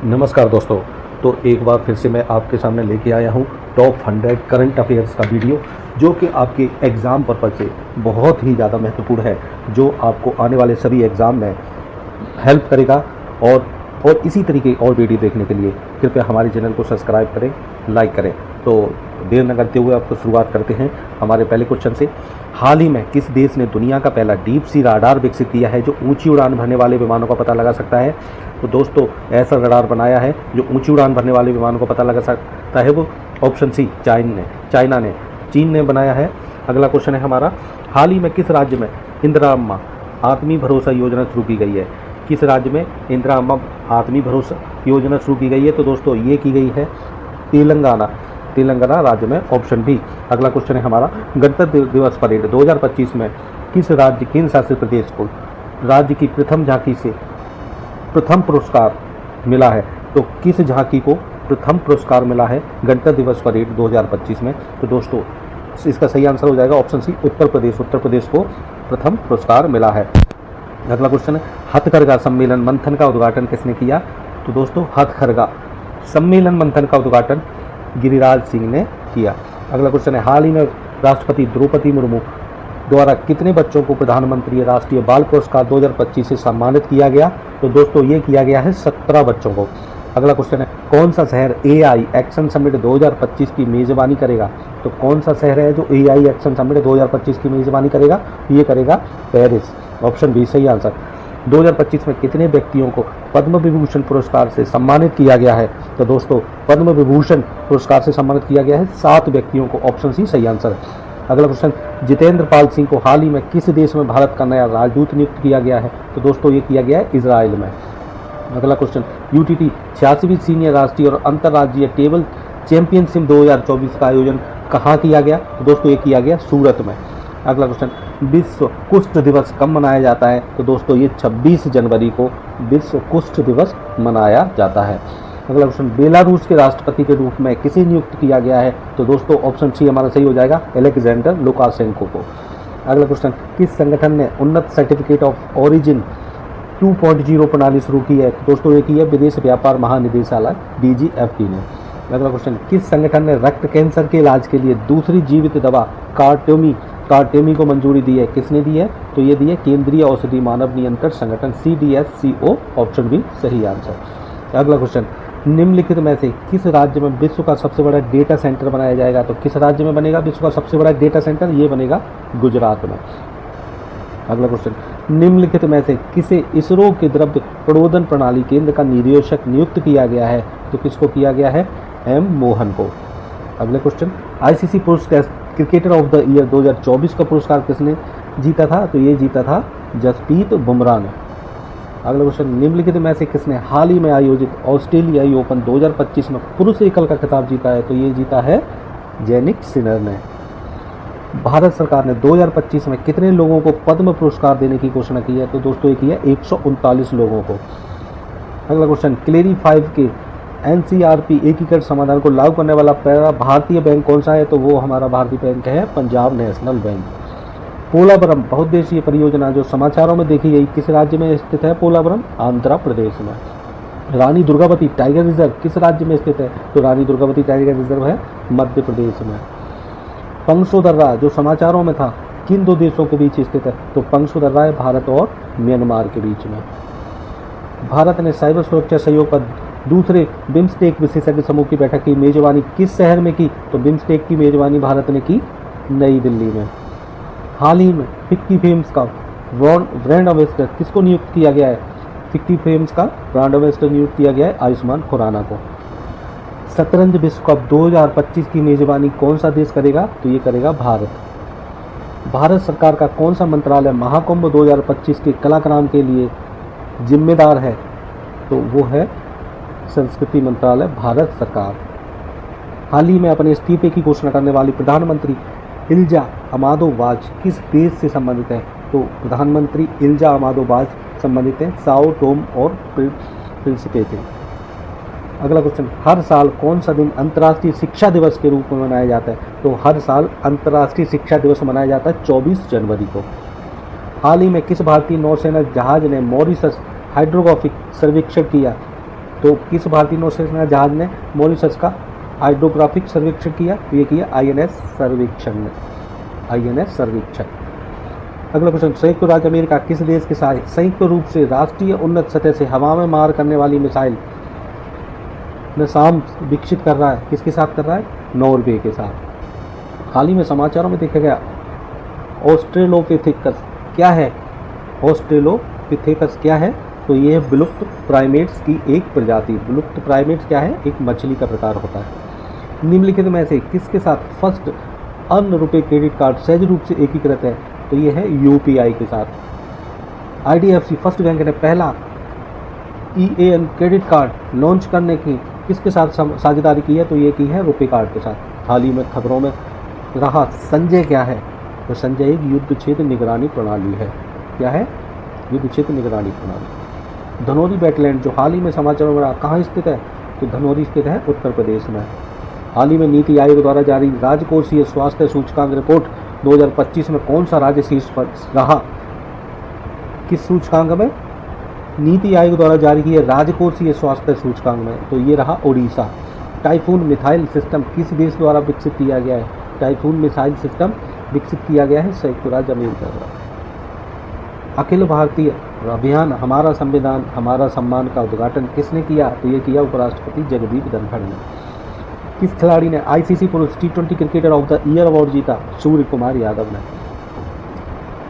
नमस्कार दोस्तों। तो एक बार फिर से मैं आपके सामने लेके आया हूँ टॉप 100 करंट अफेयर्स का वीडियो, जो कि आपके एग्ज़ाम पर्पज़ से बहुत ही ज़्यादा महत्वपूर्ण है, जो आपको आने वाले सभी एग्ज़ाम में हेल्प करेगा। और इसी तरीके और वीडियो देखने के लिए कृपया हमारे चैनल को सब्सक्राइब करें, लाइक करें। तो देर न करते हुए आपको शुरुआत करते हैं हमारे पहले क्वेश्चन से। हाल ही में किस देश ने दुनिया का पहला डीप सी राडार विकसित किया है जो ऊंची उड़ान भरने वाले विमानों का पता लगा सकता है? तो दोस्तों, ऐसा रडार बनाया है जो ऊंची उड़ान भरने वाले विमानों का पता लगा सकता है, वो ऑप्शन सी चीन ने बनाया है। अगला क्वेश्चन है हमारा, हाल ही में किस राज्य में इंदिरा अम्मा आत्मी भरोसा योजना शुरू की गई है? किस राज्य में इंदिरा अम्मा आत्मी भरोसा योजना शुरू की गई है? तो दोस्तों, ये की गई है तेलंगाना राज्य में, ऑप्शन बी। अगला क्वेश्चन है हमारा, गणतंत्र दिवस परेड 2025 में किस राज्य केंद्र शासित प्रदेश को राज्य की प्रथम झांकी से प्रथम पुरस्कार मिला है? तो किस झांकी को प्रथम पुरस्कार मिला है गणतंत्र दिवस परेड 2025 में? तो दोस्तों, इसका सही आंसर हो जाएगा ऑप्शन सी, उत्तर प्रदेश को प्रथम पुरस्कार मिला है। अगला क्वेश्चन है, हथकरघा सम्मेलन मंथन का उद्घाटन किसने किया? तो दोस्तों, हथकरघा सम्मेलन मंथन का उद्घाटन गिरिराज सिंह ने किया। अगला क्वेश्चन है, हाल ही में राष्ट्रपति द्रौपदी मुर्मू द्वारा कितने बच्चों को प्रधानमंत्री राष्ट्रीय बाल पुरस्कार 2025 से सम्मानित किया गया? तो दोस्तों, ये किया गया है 17 बच्चों को। अगला क्वेश्चन है, कौन सा शहर AI एक्शन समिट 2025 की मेज़बानी करेगा? तो कौन सा शहर है जो AI एक्शन समिट 2025 की मेज़बानी करेगा? ये करेगा पेरिस, ऑप्शन बी सही आंसर। 2025 में कितने व्यक्तियों को पद्म विभूषण पुरस्कार से सम्मानित किया गया है? तो दोस्तों, पद्म विभूषण पुरस्कार से सम्मानित किया गया है 7 व्यक्तियों को, ऑप्शन सी सही आंसर है। अगला क्वेश्चन, जितेंद्र पाल सिंह को हाल ही में किस देश में भारत का नया राजदूत नियुक्त किया गया है? तो दोस्तों, ये किया गया है इजराइल में। अगला क्वेश्चन, UTT 86वीं सीनियर राष्ट्रीय और अंतर्राज्यीय टेबल चैंपियनशिप 2024 का आयोजन कहाँ किया गया? तो दोस्तों, ये किया गया सूरत में। अगला क्वेश्चन, विश्व कुष्ठ दिवस कब मनाया जाता है? तो दोस्तों, ये 26 जनवरी को विश्व कुष्ठ दिवस मनाया जाता है। अगला क्वेश्चन, बेलारूस के राष्ट्रपति के रूप में किसे नियुक्त किया गया है? तो दोस्तों, ऑप्शन सी हमारा सही हो जाएगा, अलेक्जेंडर लुकाशेंको को। अगला क्वेश्चन, किस संगठन ने उन्नत सर्टिफिकेट ऑफ ओरिजिन 2.0 प्रणाली शुरू की है? दोस्तों, ये की है विदेश व्यापार महानिदेशालय DGFT ने। अगला क्वेश्चन, किस संगठन ने रक्त कैंसर के इलाज के लिए दूसरी जीवित दवा कार्टेमी को मंजूरी दी है? किसने दी है? तो ये दी है केंद्रीय औषधि मानव नियंत्रण संगठन CDSCO, ऑप्शन बी सही आंसर। अगला क्वेश्चन, निम्नलिखित में से किस राज्य में विश्व का सबसे बड़ा डेटा सेंटर बनाया जाएगा? तो किस राज्य में बनेगा विश्व का सबसे बड़ा डेटा सेंटर? ये बनेगा गुजरात में। अगला क्वेश्चन, निम्नलिखित में से किसे इसरो के द्रव्य प्ररोधन प्रणाली केंद्र का निदेशक नियुक्त किया गया है? तो किसको किया गया है? M मोहन को। अगले क्वेश्चन, ICC पुरुष क्रिकेटर ऑफ द ईयर 2024 का पुरस्कार किसने जीता था? तो ये जीता था जसप्रीत बुमराह ने। अगला क्वेश्चन, निम्नलिखित में से किसने हाल ही में आयोजित ऑस्ट्रेलियाई ओपन 2025 में पुरुष एकल का खिताब जीता है? तो ये जीता है जेनिक सिनर ने। भारत सरकार ने 2025 में कितने लोगों को पद्म पुरस्कार देने की घोषणा की है? तो दोस्तों, ये की है 139 लोगों को। अगला क्वेश्चन, क्लेरी 5 के NCRP एकीकृत समाधान को लागू करने वाला पहला भारतीय बैंक कौन सा है? तो वो हमारा भारतीय बैंक है पंजाब नेशनल बैंक। पोलावरम बहुउद्देशीय परियोजना जो समाचारों में देखी गई किस राज्य में स्थित है? पोलावरम आंध्र प्रदेश में। रानी दुर्गावती टाइगर रिजर्व किस राज्य में स्थित है? तो रानी दुर्गावती टाइगर रिजर्व है मध्य प्रदेश में। पंगसो दर्रा जो समाचारों में था किन 2 देशों के बीच स्थित है? तो पंगसो दर्रा है भारत और म्यांमार के बीच में। भारत ने साइबर सुरक्षा सहयोग पर दूसरे बिम्स्टेक विशेषज्ञ समूह की बैठक की मेजबानी किस शहर में की? तो बिम्स्टेक की मेजबानी भारत ने की नई दिल्ली में। हाल ही में 50 फेम्स का ब्रांड एम्बेसडर किसको नियुक्त किया गया है? 50 फेम्स का ब्रांड एम्बेसडर नियुक्त किया गया है आयुष्मान खुराना को। शतरंज विश्व कप 2025 की मेजबानी कौन सा देश करेगा? तो ये करेगा भारत। भारत सरकार का कौन सा मंत्रालय महाकुंभ 2025 के कलाक्रम के लिए जिम्मेदार है? तो वो है संस्कृति मंत्रालय, भारत सरकार। हाल ही में अपने इस्तीफे की घोषणा करने वाली प्रधानमंत्री इल्जा अमादो वाज किस देश से संबंधित है? तो प्रधानमंत्री इल्जा अमादो वाज संबंधित है साओ टोम और प्रिंसिपे से। अगला क्वेश्चन, हर साल कौन सा दिन अंतर्राष्ट्रीय शिक्षा दिवस के रूप में मनाया जाता है? तो हर साल अंतर्राष्ट्रीय शिक्षा दिवस मनाया जाता है 24 जनवरी को। हाल ही में किस भारतीय नौसेना जहाज ने मॉरिशस हाइड्रोग्राफिक सर्वेक्षण किया? तो किस भारतीय नौसेना जहाज ने मॉरिशस का हाइड्रोग्राफिक सर्वेक्षण किया? ये किया INS सर्वेक्षण ने, INS सर्वेक्षण। अगला क्वेश्चन, संयुक्त राज्य अमेरिका किस देश के साथ संयुक्त रूप से राष्ट्रीय उन्नत सतह से हवा में मार करने वाली मिसाइल नसाम विकसित कर रहा है? किसके साथ कर रहा है? नॉर्वे के साथ। हाल ही में समाचारों में देखा गया ऑस्ट्रेलोपिथेकस क्या है? ऑस्ट्रेलोपिथेकस क्या है? तो ये विलुप्त प्राइमेट्स की एक प्रजाति। विलुप्त प्राइमेट्स क्या है? एक मछली का प्रकार होता है। निम्नलिखित में से किसके साथ फर्स्ट अन्य रुपए क्रेडिट कार्ड सहज रूप से एकीकृत है? तो ये है UPI के साथ। IDFC फर्स्ट बैंक ने पहला EAN क्रेडिट कार्ड लॉन्च करने की किसके साथ साझेदारी की है? तो ये की है रुपे कार्ड के साथ। हाल ही में खबरों में रहा संजय क्या है? तो संजय एक युद्ध क्षेत्र निगरानी प्रणाली है। क्या है? युद्ध क्षेत्र निगरानी प्रणाली। धनौरी वेटलैंड जो हाल ही में समाचारों में रहा कहाँ स्थित है? तो धनौरी स्थित है उत्तर प्रदेश में। हाल ही में नीति आयोग द्वारा जारी राजकोषीय स्वास्थ्य सूचकांक रिपोर्ट 2025 में कौन सा राज्य शीर्ष पर रहा? किस सूचकांक में? नीति आयोग द्वारा जारी किए राजकोषीय स्वास्थ्य सूचकांक में, तो ये रहा उड़ीसा। टाइफून मिसाइल सिस्टम किस देश द्वारा विकसित किया गया है? टाइफून मिसाइल सिस्टम विकसित किया गया है संयुक्त राज्य अमेरिका द्वारा। अखिल भारतीय अभियान हमारा संविधान हमारा सम्मान का उद्घाटन किसने किया? तो ये किया उपराष्ट्रपति जगदीप धनखड़ ने। किस खिलाड़ी ने ICC पुरुष T20 cricketer of the year award जीता? सूर्य कुमार यादव ने।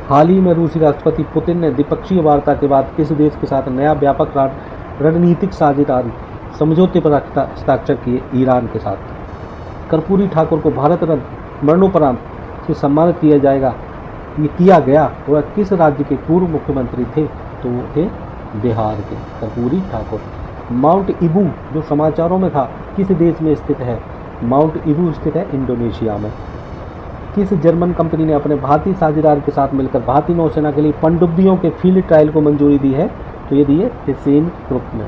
हाल ही में रूसी राष्ट्रपति पुतिन ने द्विपक्षीय वार्ता के बाद किस देश के साथ नया व्यापक रणनीतिक साझेदारी समझौते पर हस्ताक्षर किए? ईरान के साथ। कर्पूरी ठाकुर को भारत रत्न मरणोपरांत से सम्मानित किया जाएगा, ये किया गया। वह किस राज्य के पूर्व मुख्यमंत्री थे? तो वो थे बिहार के कर्पूरी ठाकुर। माउंट इबू जो समाचारों में था किस देश में स्थित है? माउंट इबू स्थित है इंडोनेशिया में। किस जर्मन कंपनी ने अपने भारतीय साझेदार के साथ मिलकर भारतीय नौसेना के लिए पनडुब्बियों के फील्ड ट्रायल को मंजूरी दी है? तो ये दी है हिसेन ग्रुप ने।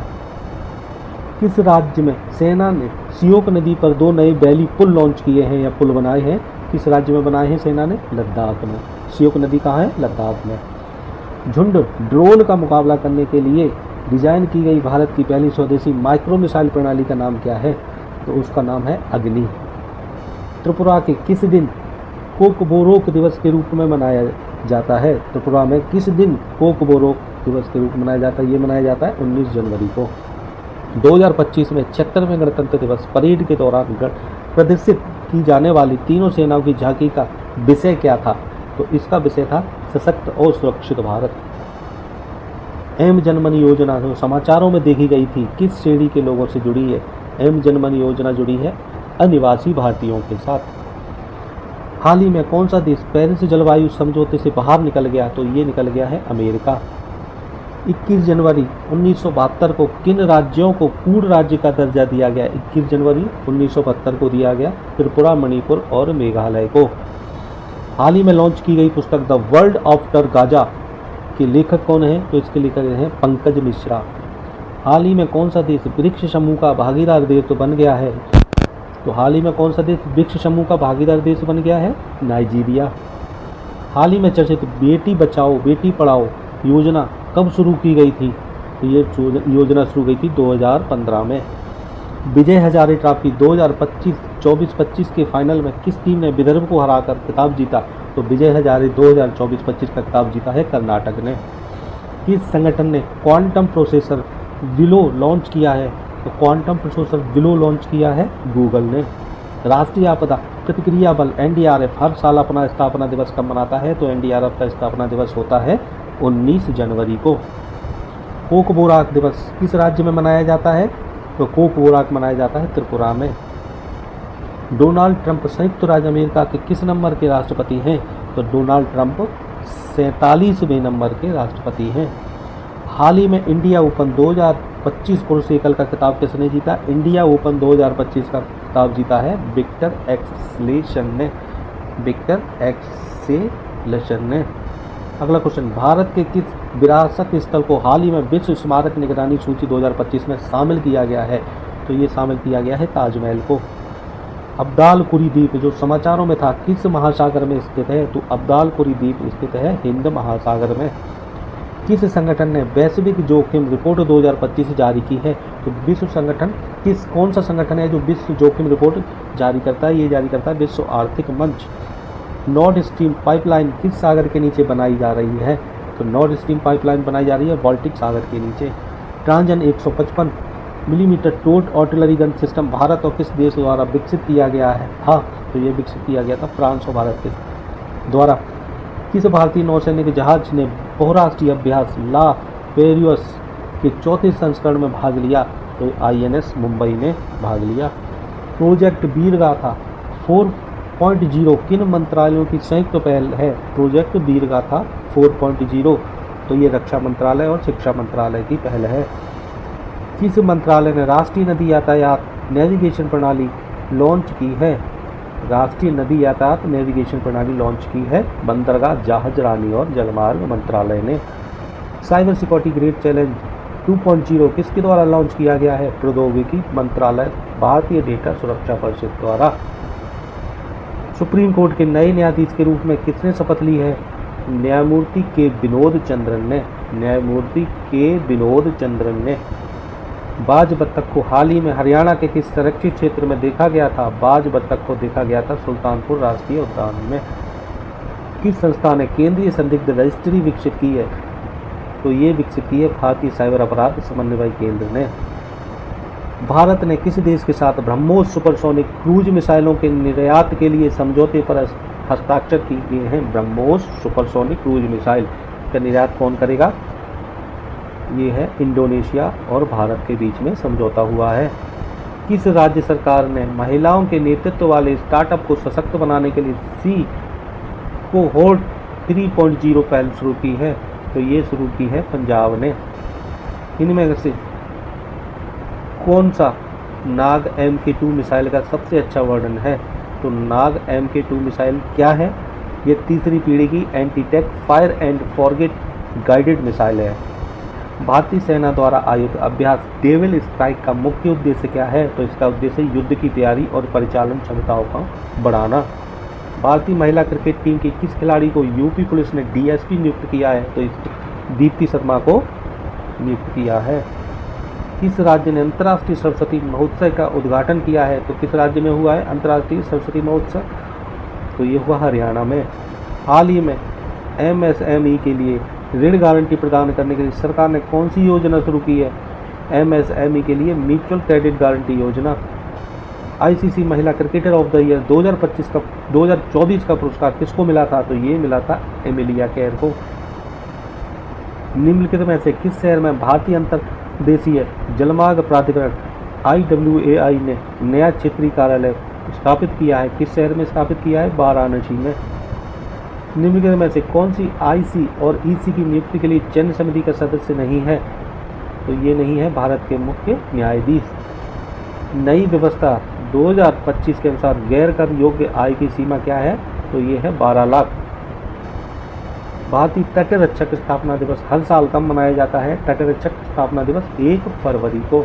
किस राज्य में सेना ने सियोक नदी पर 2 नए बैली पुल लॉन्च किए हैं या पुल बनाए हैं? किस राज्य में बनाए हैं सेना ने? लद्दाख में। सियोक नदी कहाँ है? लद्दाख में। झुंड ड्रोन का मुकाबला करने के लिए डिजाइन की गई भारत की पहली स्वदेशी माइक्रो मिसाइल प्रणाली का नाम क्या है? तो उसका नाम है अग्नि। त्रिपुरा के किस दिन कोकबोरोक दिवस के रूप में मनाया जाता है? त्रिपुरा में किस दिन कोकबोरोक दिवस के रूप में मनाया जाता है? ये मनाया जाता है 19 जनवरी को। 2025 में 76वें गणतंत्र दिवस परेड के दौरान प्रदर्शित की जाने वाली तीनों सेनाओं की झांकी का विषय क्या था? तो इसका विषय था सशक्त और सुरक्षित भारत। एम जनमन योजना जो समाचारों में देखी गई थी किस श्रेणी के लोगों से जुड़ी है? एम जनमन योजना जुड़ी है अनिवासी भारतीयों के साथ। हाल ही में कौन सा देश पेरिस जलवायु समझौते से बाहर निकल गया? तो ये निकल गया है अमेरिका। 21 जनवरी 1972 को किन राज्यों को पूर्ण राज्य का दर्जा दिया गया? 21 जनवरी 1972 को दिया गया त्रिपुरा, मणिपुर और मेघालय को। हाल ही में लॉन्च की गई पुस्तक द वर्ल्ड आफ्टर गाजा के लेखक कौन है? तो इसके लेखक हैं पंकज मिश्रा। हाल ही में कौन सा देश ब्रिक्स समूह का भागीदार देश तो बन गया है? तो हाल ही में कौन सा देश ब्रिक्स समूह का भागीदार देश बन गया है? नाइजीरिया। हाल ही में चर्चित बेटी बचाओ बेटी पढ़ाओ योजना कब शुरू की गई थी? तो ये योजना शुरू गई थी 2015 में। विजय हजारे ट्रॉफी 2024-25 के फाइनल में किस टीम ने विदर्भ को हराकर खिताब जीता? तो विजय हजारे 2024-25 का खिताब जीता है कर्नाटक ने। किस संगठन ने क्वांटम प्रोसेसर विलो लॉन्च किया है? तो क्वांटम प्रोसेसर विलो लॉन्च किया है गूगल ने। राष्ट्रीय आपदा प्रतिक्रिया बल NDRF हर साल अपना स्थापना दिवस कब मनाता है? तो NDRF का स्थापना दिवस होता है 19 जनवरी को। कोकबोराक दिवस किस राज्य में मनाया जाता है? तो कोकबोराक मनाया जाता है त्रिपुरा में। डोनाल्ड ट्रंप संयुक्त राज्य अमेरिका के किस नंबर के राष्ट्रपति हैं? तो डोनाल्ड ट्रंप 47वें नंबर के राष्ट्रपति हैं। हाल ही में इंडिया ओपन 2025 पुरुष एकल का खिताब किसने जीता? इंडिया ओपन 2025 का खिताब जीता है विक्टर एक्सेलेशन ने। विक्टर एक्सेलेशन ने। अगला क्वेश्चन, भारत के किस विरासत स्थल को हाल ही में विश्व स्मारक निगरानी सूची 2025 में शामिल किया गया है? तो ये शामिल किया गया है ताजमहल को। अब्दालकुरी द्वीप जो समाचारों में था किस महासागर में स्थित है? तो अब्दालकुरी द्वीप स्थित है हिंद महासागर में। किस संगठन ने वैश्विक जोखिम रिपोर्ट 2025 जारी की है? तो विश्व संगठन कौन सा संगठन है जो विश्व जोखिम रिपोर्ट जारी करता है? ये जारी करता है विश्व आर्थिक मंच। नॉर्थ स्ट्रीम पाइपलाइन किस सागर के नीचे बनाई जा रही है? तो नॉर्थ स्ट्रीम पाइपलाइन बनाई जा रही है बाल्टिक सागर के नीचे। ट्रांजन 155 मिलीमीटर टोट आर्टिलरी गन सिस्टम भारत और किस देश द्वारा विकसित किया गया है? तो ये विकसित किया गया था फ्रांस और भारत के द्वारा। किस भारतीय नौसैनिक जहाज ने बहुराष्ट्रीय अभ्यास ला पेरियस के चौथे संस्करण में भाग लिया? तो INS मुंबई ने भाग लिया। प्रोजेक्ट वीरगाथा 4.0 किन मंत्रालयों की संयुक्त पहल है? प्रोजेक्ट वीरगाथा 4.0 तो ये रक्षा मंत्रालय और शिक्षा मंत्रालय की पहल है। किस मंत्रालय ने राष्ट्रीय नदी यातायात नेविगेशन प्रणाली लॉन्च की है? राष्ट्रीय नदी यातायात नेविगेशन प्रणाली लॉन्च की है बंदरगाह जहाज रानी और जलमार्ग मंत्रालय ने। साइबर सिक्योरिटी ग्रेट चैलेंज 2.0 किसके द्वारा लॉन्च किया गया है? प्रौद्योगिकी मंत्रालय भारतीय डेटा सुरक्षा परिषद द्वारा। सुप्रीम कोर्ट के नए न्यायाधीश के रूप में किसने शपथ ली है? न्यायमूर्ति के विनोद चंद्रन ने। न्यायमूर्ति के विनोद चंद्रन ने। बाज बत्तख को हाल ही में हरियाणा के किस संरक्षित क्षेत्र में देखा गया था? बाज बत्तख को देखा गया था सुल्तानपुर राष्ट्रीय उद्यान में। किस संस्था ने केंद्रीय संदिग्ध रजिस्ट्री विकसित की है? तो ये विकसित की है भारतीय साइबर अपराध समन्वय केंद्र ने। भारत ने किस देश के साथ ब्रह्मोस सुपरसोनिक क्रूज मिसाइलों के निर्यात के लिए समझौते पर हस्ताक्षर किए हैं? ब्रह्मोस सुपरसोनिक क्रूज मिसाइल का निर्यात कौन करेगा? ये है इंडोनेशिया और भारत के बीच में समझौता हुआ है। किस राज्य सरकार ने महिलाओं के नेतृत्व वाले स्टार्टअप को सशक्त बनाने के लिए सी कोहोर्ट 3.0 पहल शुरू की है? तो ये शुरू की है पंजाब ने। इनमें से कौन सा नाग MK2 मिसाइल का सबसे अच्छा वर्णन है? तो नाग MK2 मिसाइल क्या है? ये तीसरी पीढ़ी की anti tank fire and forget guided missile है। भारतीय सेना द्वारा आयोजित अभ्यास डेविल स्ट्राइक का मुख्य उद्देश्य क्या है? तो इसका उद्देश्य युद्ध की तैयारी और परिचालन क्षमताओं का बढ़ाना। भारतीय महिला क्रिकेट टीम की किस खिलाड़ी को यूपी पुलिस ने DSP नियुक्त किया है? तो इस दीप्ति शर्मा को नियुक्त किया है। किस राज्य ने अंतर्राष्ट्रीय सरस्वती महोत्सव का उद्घाटन किया है? तो किस राज्य में हुआ है अंतर्राष्ट्रीय सरस्वती महोत्सव? तो ये हुआ हरियाणा में। हाल ही में MSME के लिए ऋण गारंटी प्रदान करने के लिए सरकार ने कौन सी योजना शुरू की है? MSME के लिए म्यूचुअल क्रेडिट गारंटी योजना। ICC महिला क्रिकेटर ऑफ द ईयर 2024 का पुरस्कार किसको मिला था? तो ये मिला था एमिलिया केर को। निम्नलिखित में से किस शहर में भारतीय अंतर्देशीय जलमार्ग प्राधिकरण IWAI ने नया क्षेत्रीय कार्यालय स्थापित किया है? किस शहर में स्थापित किया है? वाराणसी में। निम्नलिखित में से कौन सी IC और EC की नियुक्ति के लिए चयन समिति का सदस्य नहीं है? तो ये नहीं है भारत के मुख्य न्यायाधीश। नई व्यवस्था 2025 के अनुसार गैर कर योग्य आय की सीमा क्या है? तो ये है 12 लाख। भारतीय तटरक्षक स्थापना दिवस हर साल कब मनाया जाता है? तटरक्षक स्थापना दिवस 1 फरवरी को।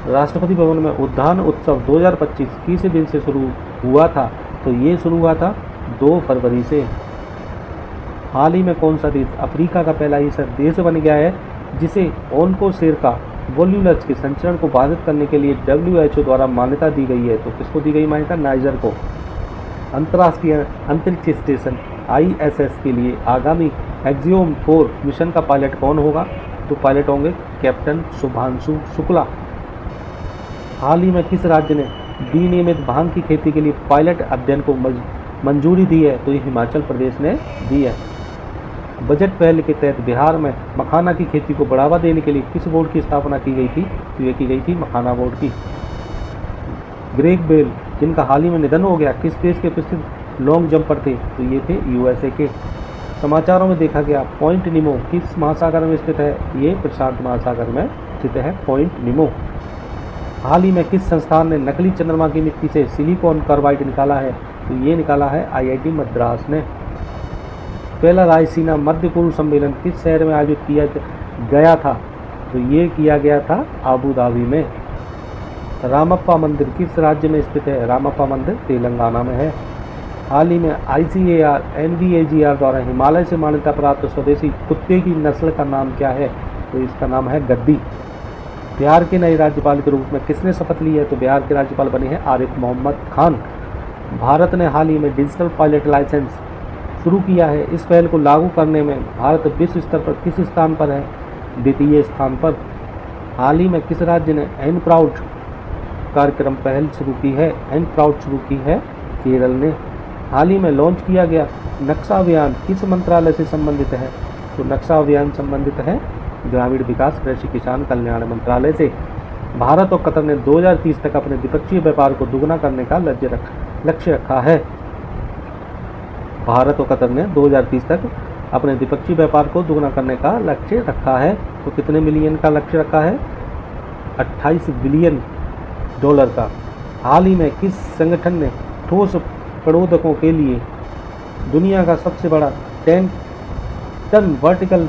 राष्ट्रपति भवन में उद्यान उत्सव 2025 किस दिन से शुरू हुआ था? तो ये शुरू हुआ था 2 फरवरी से। हाल ही में कौन सा देश अफ्रीका का पहला ऐसा देश बन गया है जिसे ओन्कोसेरका वोल्यूलस के संचरण को बाधित करने के लिए WHO द्वारा मान्यता दी गई है? तो किसको दी गई मान्यता? नाइजर को। अंतर्राष्ट्रीय अंतरिक्ष स्टेशन ISS के लिए आगामी एक्सियोम 4 मिशन का पायलट कौन होगा? तो पायलट होंगे कैप्टन शुभांशु शुक्ला। हाल ही में किस राज्य ने विनियमित भांग की खेती के लिए पायलट अध्ययन को मंजूरी दी है? तो ये हिमाचल प्रदेश ने दी है। बजट पहल के तहत बिहार में मखाना की खेती को बढ़ावा देने के लिए किस बोर्ड की स्थापना की गई थी? तो ये की गई थी मखाना बोर्ड की। ग्रेग बेल जिनका हाल ही में निधन हो गया किस देश के प्रसिद्ध लॉन्ग जंपर थे? तो ये थे USA के। समाचारों में देखा गया पॉइंट निमो किस महासागर में स्थित है? ये प्रशांत महासागर में स्थित है पॉइंट निमो। हाल ही में किस संस्थान ने नकली चंद्रमा की मिट्टी से सिलिकॉन कार्बाइड निकाला है? तो ये निकाला है IIT मद्रास ने। पहला रायसीना मध्य पूर्व सम्मेलन किस शहर में आयोजित किया गया था? तो ये किया गया था आबू धाबी में। रामप्पा मंदिर किस राज्य में स्थित है? रामप्पा मंदिर तेलंगाना में है। हाल ही में ICAR NVAGR द्वारा हिमालय से मान्यता प्राप्त स्वदेशी कुत्ते की नस्ल का नाम क्या है? तो इसका नाम है गद्दी। बिहार के नए राज्यपाल के रूप में किसने शपथ ली है? तो बिहार के राज्यपाल बने हैं आरिफ मोहम्मद खान। भारत ने हाल ही में डिजिटल पायलट लाइसेंस शुरू किया है। इस पहल को लागू करने में भारत विश्व स्तर पर किस स्थान पर है? द्वितीय स्थान पर। हाल ही में किस राज्य ने एन प्राउड कार्यक्रम पहल शुरू की है? एन प्राउड शुरू की है केरल ने। हाल ही में लॉन्च किया गया नक्शा अभियान किस मंत्रालय से संबंधित है? तो नक्शा अभियान संबंधित है ग्रामीण विकास कृषि किसान कल्याण मंत्रालय से। भारत और कतर ने 2030 तक अपने द्विपक्षीय व्यापार को दुगना करने का लक्ष्य रखा है। भारत और कतर ने 2030 तक अपने द्विपक्षीय व्यापार को दुगना करने का लक्ष्य रखा है। तो कितने मिलियन का लक्ष्य रखा है? 28 बिलियन डॉलर का। हाल ही में किस संगठन ने ठोस प्ररोधकों के लिए दुनिया का सबसे बड़ा 10 टन वर्टिकल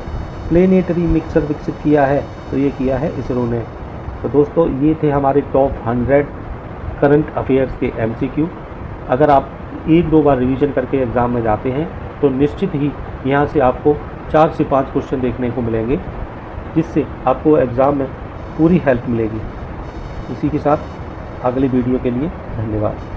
प्लेनेटरी मिक्सर विकसित किया है? तो ये किया है इसरो ने। तो दोस्तों ये थे हमारे टॉप 100 करंट अफेयर्स के MCQ। अगर आप 1-2 बार रिवीजन करके एग्ज़ाम में जाते हैं तो निश्चित ही यहाँ से आपको 4 से 5 क्वेश्चन देखने को मिलेंगे, जिससे आपको एग्ज़ाम में पूरी हेल्प मिलेगी। इसी के साथ अगली वीडियो के लिए धन्यवाद।